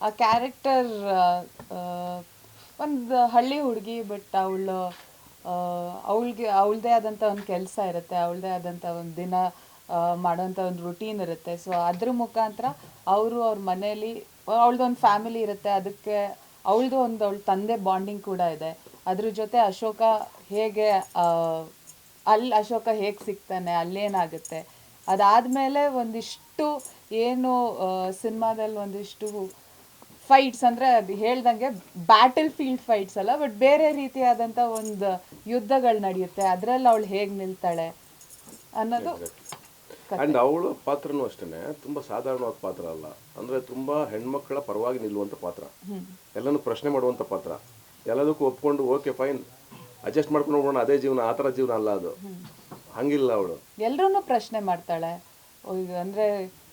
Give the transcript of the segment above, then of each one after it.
ಆ ಕ್ಯಾರೆಕ್ಟರ್ ಒಂದು ಹಳ್ಳಿ ಹುಡುಗಿ, ಬಟ್ ಅವಳದೇ ಆದಂಥ ಒಂದು ಕೆಲಸ ಇರುತ್ತೆ, ಅವಳದೇ ಆದಂಥ ಒಂದು ದಿನ ಮಾಡೋಂಥ ಒಂದು ರುಟೀನ್ ಇರುತ್ತೆ. ಸೊ ಅದ್ರ ಮುಖಾಂತರ ಅವ್ರ ಮನೇಲಿ ಅವಳದೊಂದು ಫ್ಯಾಮಿಲಿ ಇರುತ್ತೆ, ಅದಕ್ಕೆ ಅವಳ ತಂದೆ ಬಾಂಡಿಂಗ್ ಕೂಡ ಇದೆ. ಅದ್ರ ಜೊತೆ ಅಶೋಕ ಹೇಗೆ ಅಶೋಕ ಹೇಗೆ ಸಿಗ್ತಾನೆ, ಅಲ್ಲೇನಾಗುತ್ತೆ, ಅದಾದಮೇಲೆ ಒಂದಿಷ್ಟು ಏನು ಸಿನಿಮಾದಲ್ಲಿ ಒಂದಿಷ್ಟು ಫೈಟ್ಸ್ ಅಂದರೆ ಅದು ಹೇಳ್ದಂಗೆ ಬ್ಯಾಟಲ್ ಫೀಲ್ಡ್ ಫೈಟ್ಸ್ ಅಲ್ಲ, ಬಟ್ ಬೇರೆ ರೀತಿಯಾದಂಥ ಒಂದು ಯುದ್ಧಗಳು ನಡೆಯುತ್ತೆ, ಅದರಲ್ಲಿ ಅವಳು ಹೇಗೆ ನಿಲ್ತಾಳೆ ಅನ್ನೋದು. ಆ್ಯಂಡ್ ಅವಳ ಪಾತ್ರನೂ ಅಷ್ಟೇ ತುಂಬ ಸಾಧಾರಣವಾದ ಪಾತ್ರ ಅಲ್ಲ, ಅಂದರೆ ತುಂಬ ಹೆಣ್ಮಕ್ಳ ಪರವಾಗಿ ನಿಲ್ಲುವಂಥ ಪಾತ್ರ, ಎಲ್ಲನೂ ಪ್ರಶ್ನೆ ಮಾಡುವಂಥ ಪಾತ್ರ, ಎಲ್ಲದಕ್ಕೂ ಒಪ್ಕೊಂಡು ಓಕೆ ಫೈನ್ ಅಡ್ಜಸ್ಟ್ ಮಾಡ್ಕೊಂಡು ಹೋಗೋಣ ಅದೇ ಜೀವನ, ಆ ಥರ ಜೀವನ ಅಲ್ಲ ಅದು, ಹಂಗಿಲ್ಲ ಅವಳು. ಎಲ್ಲರೂ ಪ್ರಶ್ನೆ ಮಾಡ್ತಾಳೆ, ಅಂದರೆ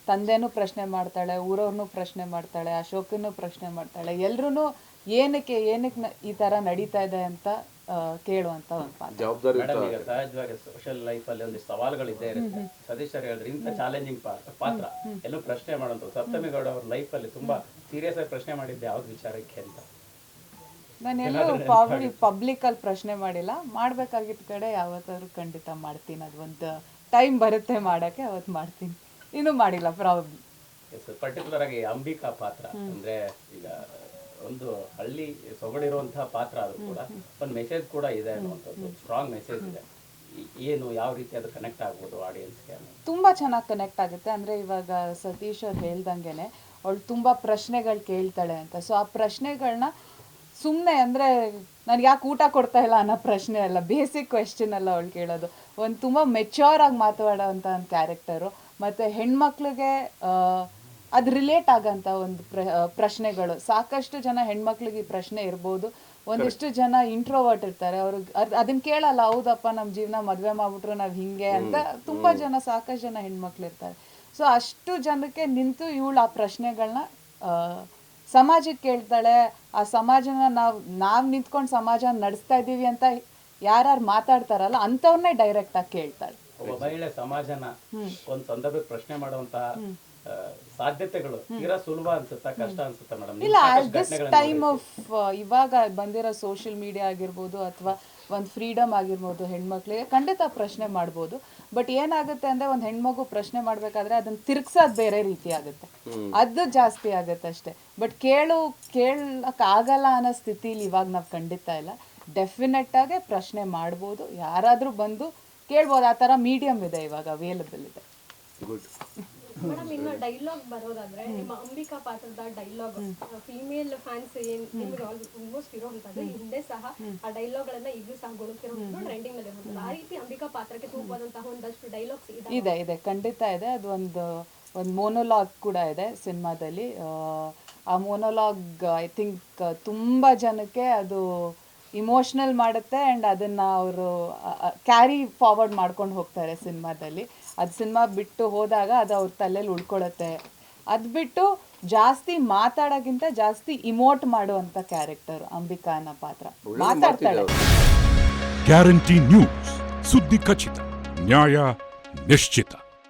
ತಂದೆನೂ ಪ್ರಶ್ನೆ ಮಾಡ್ತಾಳೆ, ಊರವ್ರನ್ನೂ ಪ್ರಶ್ನೆ ಮಾಡ್ತಾಳೆ, ಅಶೋಕನೂ ಪ್ರಶ್ನೆ ಮಾಡ್ತಾಳೆ, ಎಲ್ಲರೂ ಏನಕ್ಕೆ ಈ ಥರ ನಡೀತಾ ಇದೆ ಅಂತ ಕೇಳುವಂತ ಒಂದು ಪಾತ್ರ. ಜವಾಬ್ದಾರಿ ಸಹಜವಾಗಿ ಸೋಷಿಯಲ್ ಲೈಫಲ್ಲಿ ಒಂದು ಸವಾಲುಗಳಿದ್ದೇ ಇರುತ್ತೆ. ಸತೀಶ್ ಸರ್ ಹೇಳಿದ್ರೆ ಇಂಥ ಚಾಲೆಂಜಿಂಗ್ ಪಾತ್ರ ಎಲ್ಲೂ ಪ್ರಶ್ನೆ ಮಾಡೋದು. ಸಪ್ತಮಿ ಗೌಡ ಅವ್ರ ಲೈಫಲ್ಲಿ ತುಂಬಾ ಸೀರಿಯಸ್ ಆಗಿ ಪ್ರಶ್ನೆ ಮಾಡಿದ್ದೆ ಯಾವ್ದು ವಿಚಾರಕ್ಕೆ ಅಂತ. ನಾನು ಎಲ್ಲೂ ಪಬ್ಲಿಕಲ್ಲಿ ಪ್ರಶ್ನೆ ಮಾಡಿಲ್ಲ, ಮಾಡ್ಬೇಕಾಗಿದ್ದ ಕಡೆ ಯಾವತ್ತಾದ್ರೂ ಖಂಡಿತ ಮಾಡ್ತೀನಿ. ಅದು ಒಂದು ಟೈಮ್ ಬರುತ್ತೆ ಮಾಡೋಕ್ಕೆ, ಅವತ್ತು ಮಾಡ್ತೀನಿ. ಇನ್ನೂ ಮಾಡಿಲ್ಲ ಪ್ರಾಬ್ಲಿ. ಪರ್ಟಿಕ್ಯುಲರ್ ಆಗಿ ಅಂಬಿಕಾ ಪಾತ್ರ ಅಂದ್ರೆ ಈಗ ಒಂದು ಹಳ್ಳಿ ಸೊಗಡಿರುವಂತಹ ಪಾತ್ರ, ಅದು ಕೂಡ ಒಂದು ಮೆಸೇಜ್ ಕೂಡ ಇದೆ ಅನ್ನುವಂಥದ್ದು, ಸ್ಟ್ರಾಂಗ್ ಮೆಸೇಜ್ ಇದೆ. ಏನು ಯಾವ ರೀತಿ ಅದು ಕನೆಕ್ಟ್ ಆಗ್ಬೋದು ಆಡಿಯನ್ಸ್ಗೆ? ತುಂಬಾ ಚೆನ್ನಾಗಿ ಕನೆಕ್ಟ್ ಆಗುತ್ತೆ. ಅಂದ್ರೆ ಇವಾಗ ಸತೀಶ್ ಅವ್ರು ಹೇಳ್ದಂಗೆನೆ ಅವಳು ತುಂಬಾ ಪ್ರಶ್ನೆಗಳು ಕೇಳ್ತಾಳೆ ಅಂತ. ಸೊ ಆ ಪ್ರಶ್ನೆಗಳನ್ನ ಸುಮ್ಮನೆ ಅಂದರೆ ನನಗೆ ಯಾಕೆ ಊಟ ಕೊಡ್ತಾ ಇಲ್ಲ ಅನ್ನೋ ಪ್ರಶ್ನೆ ಅಲ್ಲ, ಬೇಸಿಕ್ ಕ್ವೆಶ್ಚನ್ ಅಲ್ಲ ಅವಳು ಕೇಳೋದು. ಒಂದು ತುಂಬ ಮೆಚ್ಯೂರ್ ಆಗಿ ಮಾತಾಡೋವಂಥ ಒಂದು ಕ್ಯಾರೆಕ್ಟರು, ಮತ್ತು ಹೆಣ್ಮಕ್ಳಿಗೆ ಅದು ರಿಲೇಟ್ ಆಗೋಂಥ ಒಂದು ಪ್ರಶ್ನೆಗಳು. ಸಾಕಷ್ಟು ಜನ ಹೆಣ್ಮಕ್ಳಿಗೆ ಈ ಪ್ರಶ್ನೆ ಇರ್ಬೋದು, ಒಂದಿಷ್ಟು ಜನ ಇಂಟ್ರೋವರ್ಟ್ ಇರ್ತಾರೆ, ಅವ್ರಿಗೆ ಅದನ್ನ ಕೇಳಲ್ಲ, ಹೌದಪ್ಪ ನಮ್ಮ ಜೀವನ ಮದುವೆ ಮಾಡ್ಬಿಟ್ರು ನಾವು ಹಿಂಗೆ ಅಂತ ತುಂಬ ಜನ, ಸಾಕಷ್ಟು ಜನ ಹೆಣ್ಮಕ್ಳು ಇರ್ತಾರೆ. ಸೊ ಅಷ್ಟು ಜನಕ್ಕೆ ನಿಂತು ಇವಳು ಆ ಪ್ರಶ್ನೆಗಳನ್ನ ಸಮಾಜಕ್ಕೆ ಕೇಳ್ತಾಳೆ. ಆ ಸಮಾಜನ ನಾವು ನಿಂತ್ಕೊಂಡು ಸಮಾಜ ನಡೆಸ್ತಾ ಇದ್ದೀವಿ ಅಂತ ಯಾರು ಮಾತಾಡ್ತಾರಲ್ಲ ಅಂಥವ್ರನ್ನೇ ಡೈರೆಕ್ಟ್ ಆಗಿ ಕೇಳ್ತಾಳೆ. ಒಬ್ಬ ಮಹಿಳೆ ಸಮಾಜನ ಒಂದು ಸಂದರ್ಭಕ್ಕೆ ಪ್ರಶ್ನೆ ಮಾಡುವಂತಹ ಸಾಧ್ಯತೆಗಳು ತೀರಾ ಸುಲಭ ಅನ್ಸುತ್ತಾ, ಕಷ್ಟ ಅನ್ಸುತ್ತಾ ಮೇಡಮ್? ಇಲ್ಲ, ದಿಸ್ ಟೈಮ್ ಆಫ್ ಇವಾಗ ಬಂದಿರೋ ಸೋಷಿಯಲ್ ಮೀಡಿಯಾ ಆಗಿರ್ಬೋದು ಅಥವಾ ಒಂದು ಫ್ರೀಡಮ್ ಆಗಿರ್ಬೋದು, ಹೆಣ್ಮಕ್ಳಿಗೆ ಖಂಡಿತ ಪ್ರಶ್ನೆ ಮಾಡ್ಬೋದು. ಬಟ್ ಏನಾಗುತ್ತೆ ಅಂದರೆ ಒಂದು ಹೆಣ್ಮಗು ಪ್ರಶ್ನೆ ಮಾಡಬೇಕಾದ್ರೆ ಅದನ್ನು ತಿರ್ಗ್ಸೋದು ಬೇರೆ ರೀತಿ ಆಗುತ್ತೆ, ಅದು ಜಾಸ್ತಿ ಆಗುತ್ತೆ ಅಷ್ಟೇ. ಬಟ್ ಕೇಳಕ್ಕಾಗಲ್ಲ ಅನ್ನೋ ಸ್ಥಿತಿಲಿ ಇವಾಗ ನಾವು ಖಂಡಿತ ಇಲ್ಲ. ಡೆಫಿನೆಟ್ ಆಗಿ ಪ್ರಶ್ನೆ ಮಾಡ್ಬೋದು, ಯಾರಾದರೂ ಬಂದು ಕೇಳ್ಬೋದು. ಆ ಥರ ಮೀಡಿಯಮ್ ಇದೆ ಇವಾಗ, ಅವೈಲಬಲ್ ಇದೆ. ಮೇಡಮ್, ಇನ್ನು ಡೈಲಾಗ್ ಬರೋದಾದ್ರೆ ನಿಮ್ಮ ಅಂಬಿಕಾ ಪಾತ್ರದ ಡೈಲಾಗ್ ಫಿಮೇಲ್ ಫ್ಯಾನ್ಸ್ ನಿಮ್ಗೆ ಆಲ್ಮೋಸ್ಟ್ ಇರೋಂಥದ್ದು, ಹಿಂದೆ ಸಹ ಆ ಡೈಲಾಗ್ ಗಳನ್ನ ಈಗಲೂ ಸಹ ಗುರುತಿರೋದು ಟ್ರೆಂಡಿಂಗ್ ನಲ್ಲಿ ಇರೋದು. ಆ ರೀತಿ ಅಂಬಿಕಾ ಪಾತ್ರಕ್ಕೆ ಸೂಕ್ತವಾದಂತಹ ಒಂದಷ್ಟು ಡೈಲಾಗ್ಸ್ ಇದೆ, ಖಂಡಿತ ಇದೆ. ಅದು ಒಂದು ಮೋನೋಲಾಗ್ ಕೂಡ ಇದೆ ಸಿನಿಮಾದಲ್ಲಿ. ಆ ಮೋನೋಲಾಗ್ ಐ ಥಿಂಕ್ ತುಂಬ ಜನಕ್ಕೆ ಅದು ಇಮೋಷ್ನಲ್ ಮಾಡುತ್ತೆ, ಆ್ಯಂಡ್ ಅದನ್ನು ಅವರು ಕ್ಯಾರಿ ಫಾರ್ವರ್ಡ್ ಮಾಡ್ಕೊಂಡು ಹೋಗ್ತಾರೆ ಸಿನಿಮಾದಲ್ಲಿ. ಅದು ಸಿನಿಮಾ ಬಿಟ್ಟು ಹೋದಾಗ ಅದು ಅವ್ರ ತಲೆಯಲ್ಲಿ ಉಳ್ಕೊಳ್ಳುತ್ತೆ. ಅದು ಬಿಟ್ಟು ಜಾಸ್ತಿ ಮಾತಾಡೋಕ್ಕಿಂತ ಜಾಸ್ತಿ ಇಮೋಟ್ ಮಾಡುವಂಥ ಕ್ಯಾರೆಕ್ಟರ್ ಅಂಬಿಕಾ ಅನ್ನೋ ಪಾತ್ರ, ಮಾತಾಡ್ತಾಳೆ. ಗ್ಯಾರಂಟಿ ನ್ಯೂಸ್, ಸುದ್ದಿ ಖಚಿತ, ನ್ಯಾಯ ನಿಶ್ಚಿತ.